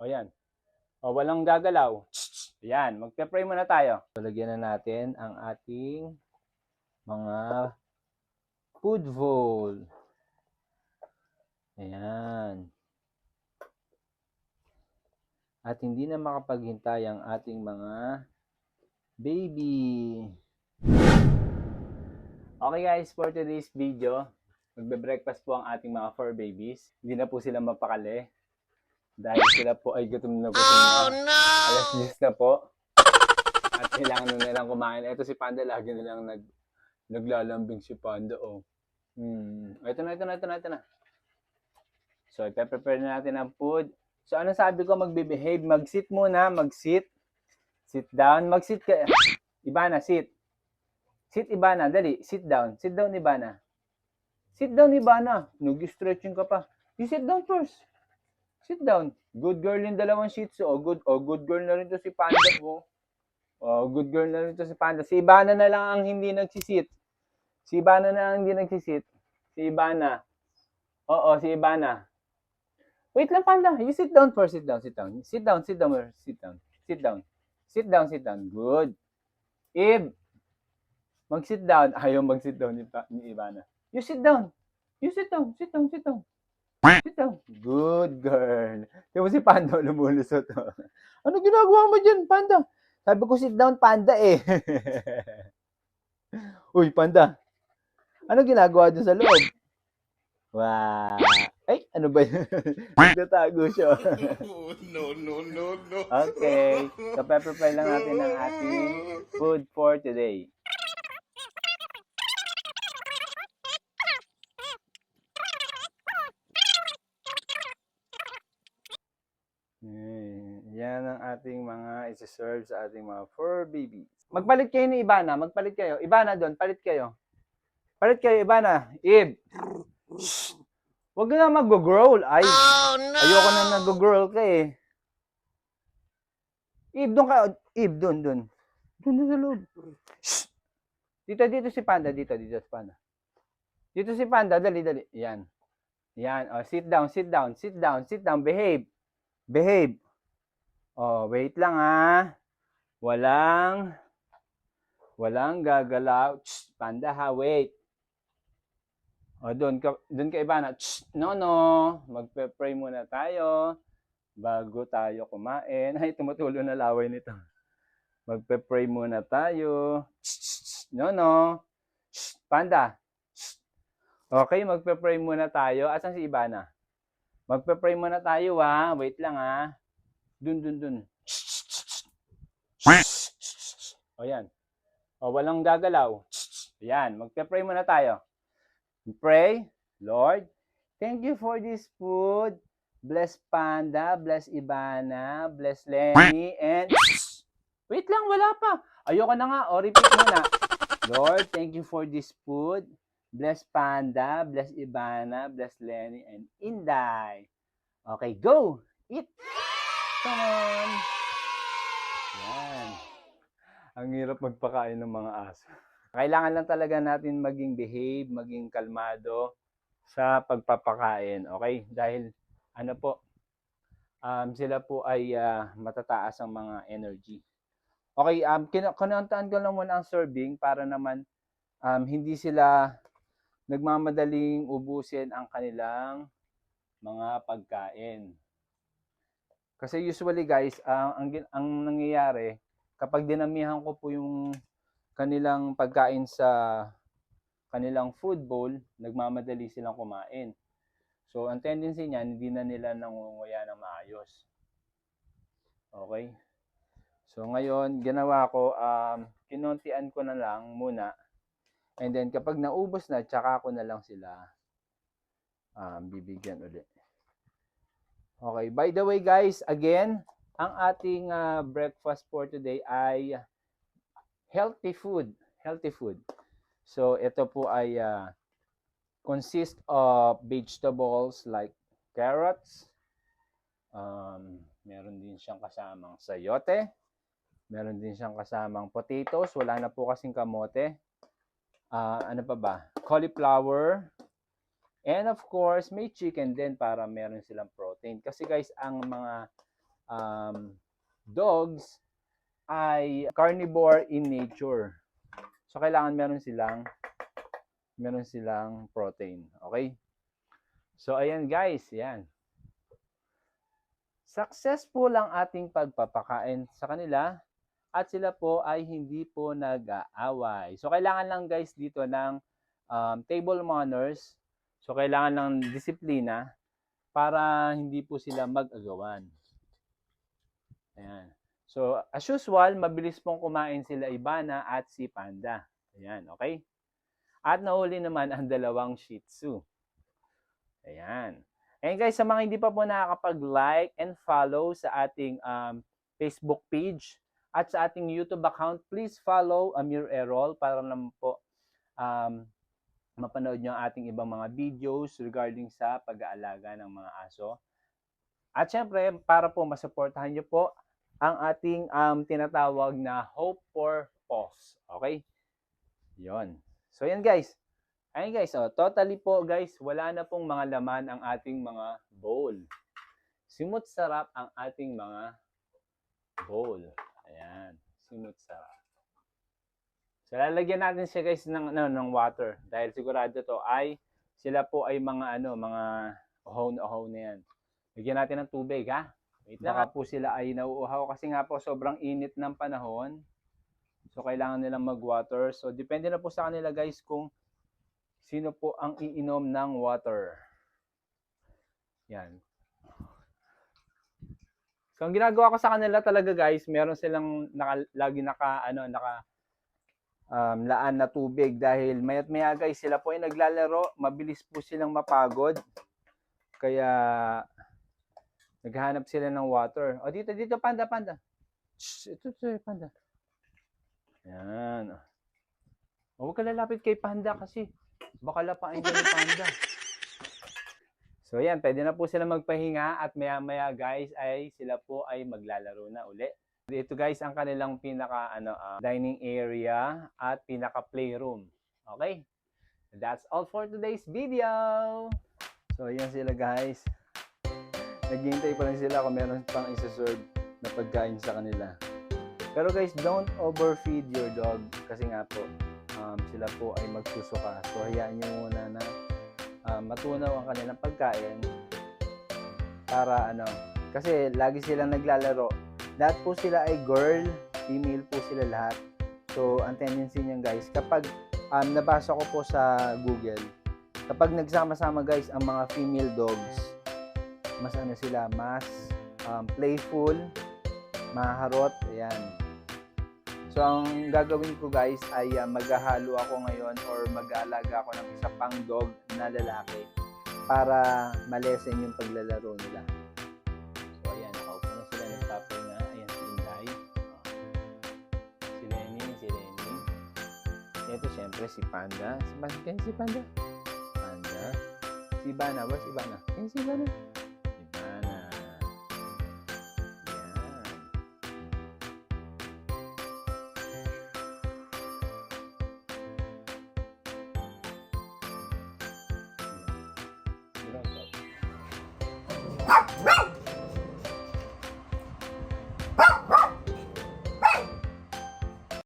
O yan. O walang gagalaw. Yan, magpe-pray muna tayo. Lagyan na natin ang ating mga food bowl. Ayan. At hindi na makapaghintay ang ating mga baby. Okay guys, for today's video, magbe-breakfast po ang ating mga 4 babies. Hindi na po sila mapakali dahil sila po ay gutom na gutom na. Oh, no! Alas 10 na po. At kailangan na nilang kumain. Ito si Panda, lagi nilang naglalambing si Panda. Oh. Ito na. So, ipe-prepare na natin ang food. So, ano sabi ko? Magbe-behave. Mag-sit muna. Mag-sit. Sit down. Mag-sit ka. Ibana, sit. Sit, Ibana. Dali. Sit down. Sit down, Ibana. Sit down, Ibana. Nag-stretching ka pa. You sit down first. Sit down. Good girl yung dalawang shih tzu. Good girl na rin to si Panda mo. Good girl na rin to si Panda. Si Ibana na lang ang hindi nagsisit. Si Ibana na lang hindi nagsisit. Si Ibana. Si Ibana. Wait lang, Panda. You sit down first. Sit down. Sit down. Sit down. Sit down. Sit down. Sit down. Sit down. Sit down. Good. Ib. Mag-sit down. Ayaw mag-sit down ni Ibana. You sit down. You sit down. Sit down. Sit down. Sit down. Good girl. Di ba si Panda lumulusot? Ano ginagawa mo dyan, Panda? Sabi ko sit down, Panda eh. Uy, Panda. Ano ginagawa dyan sa loob? Wow. Ay, ano ba yun? Nagtatago siya. No. Okay. So, prepare lang natin ang ating food for today. Yan ang ating mga isi-serve sa ating mga 4 babies. Magpalit kayo ni Ibana. Magpalit kayo. Ibana doon. Palit kayo. Palit kayo, Ibana. Ib. Huwag na mag-growl. Ay, no! Ayoko na nag-growl ka eh. Ib, doon ka. Ib, doon. Doon sa loob. Dito si Panda. Dito si Panda. Dito si Panda. Dali. Yan. Sit down. Behave. Wait lang ha. Walang gagalaw. Panda ha, wait. Doon ka Ibana. No. Magpe-pray muna tayo bago tayo kumain. Ay, tumutulo na laway nito. Magpe-pray muna tayo. No. Panda. Okay, magpe-pray muna tayo. Asan si Ibana? Magpe-pray muna tayo ha. Wait lang ha. Dun. Yan. Walang gagalaw. Yan, magpe-pray muna tayo. Pray, Lord, thank you for this food. Bless Panda, bless Ibana, bless Lenny, and... Wait lang, wala pa. Ayoko na nga. Repeat muna. Lord, thank you for this food. Bless Panda, bless Ibana, bless Lenny, and Inday. Okay, go! Eat! Come on! Yan. Ang hirap magpakain ng mga aso. Kailangan lang talaga natin maging behave, maging kalmado sa pagpapakain. Okay? Dahil sila po ay matataas ang mga energy. Okay, kinantaan ko lang muna ang serving para naman hindi sila nagmamadaling ubusin ang kanilang mga pagkain. Kasi usually guys, ang nangyayari, kapag dinamihan ko po yung kanilang pagkain sa kanilang food bowl, nagmamadali silang kumain. So, ang tendency niyan, hindi na nila nangunguya ng maayos. Okay? So, ngayon, ginawa ko, kinuntian ko na lang muna. And then, kapag naubos na, tsaka ko na lang sila bibigyan ulit. Okay. By the way, guys, again, ang ating breakfast for today ay healthy food. So, ito po ay consist of vegetables like carrots. Meron din siyang kasamang sayote. Meron din siyang kasamang potatoes. Wala na po kasing kamote. Ano pa ba? Cauliflower. And of course, may chicken din para meron silang protein. Kasi guys, ang mga dogs ay carnivore in nature. So, kailangan meron silang protein. Okay? So, ayan guys, yan. Successful ang ating pagpapakain sa kanila at sila po ay hindi po nag-aaway. So, kailangan lang guys dito ng table manners. So, kailangan ng disiplina para hindi po sila mag-agawan. Ayan. So, as usual, mabilis pong kumain sila Ibana at si Panda. Ayan, okay? At nahuli naman ang dalawang Shih Tzu. Ayan. And guys, sa mga hindi pa po nakakapag-like and follow sa ating Facebook page at sa ating YouTube account, please follow Amir Errol para naman po mapanood nyo ang ating ibang mga videos regarding sa pag-aalaga ng mga aso. At syempre, para po masuportahan nyo po ang ating tinatawag na Hope for Paws. Okay? Yon. So yan guys. Ayun guys, totally po guys, wala na pong mga laman ang ating mga bowl. Simut sarap ang ating mga bowl. Ayan, simut sarap. So lalagyan natin siya guys ng water dahil sigurado to ay sila po ay mga mga uhaw na yan. Lagyan natin ng tubig ha. Wait lang. Baka po sila ay nauuhaw kasi nga po sobrang init ng panahon. So kailangan nilang mag-water. So depende na po sa kanila guys kung sino po ang iinom ng water. Yan. So, ang ginagawa ko sa kanila talaga guys, meron silang lagi laan na tubig dahil mayat maya guys, sila po ay naglalaro, mabilis po silang mapagod. Kaya, naghahanap sila ng water. O, dito, panda. Shh, ito, panda. Yan. Huwag ka lalapit kay panda kasi baka lapain ka ni panda. So yan, pwede na po sila magpahinga at maya-maya guys ay sila po ay maglalaro na uli. Ito guys ang kanilang pinaka dining area at pinaka playroom. Okay? That's all for today's video. So yan sila guys. Naghihintay pa lang sila kung meron pang isa-serve na pagkain sa kanila. Pero guys, don't overfeed your dog kasi nga po sila po ay magsusuka. So, hayaan nyo muna na matunaw ang kanilang pagkain para kasi lagi silang naglalaro. Lahat po sila ay girl, female po sila lahat. So, ang tendency niyan guys, kapag nabasa ko po sa Google, kapag nagsama-sama guys ang mga female dogs, mas sila, mas playful, maharot, ayan. So, ang gagawin ko guys ay maghahalo ako ngayon or mag-aalaga ako ng isa pang dog na lalaki para malesen yung paglalaro nila. So, ayan, nakaupo na sila, nagpapahinga. Ayan, si Inday. Si Lenny. Ito, syempre, si Panda. Si Panda? Panda. Si Ibana. Where's Ibana? Ayan, si Ibana. Ibana.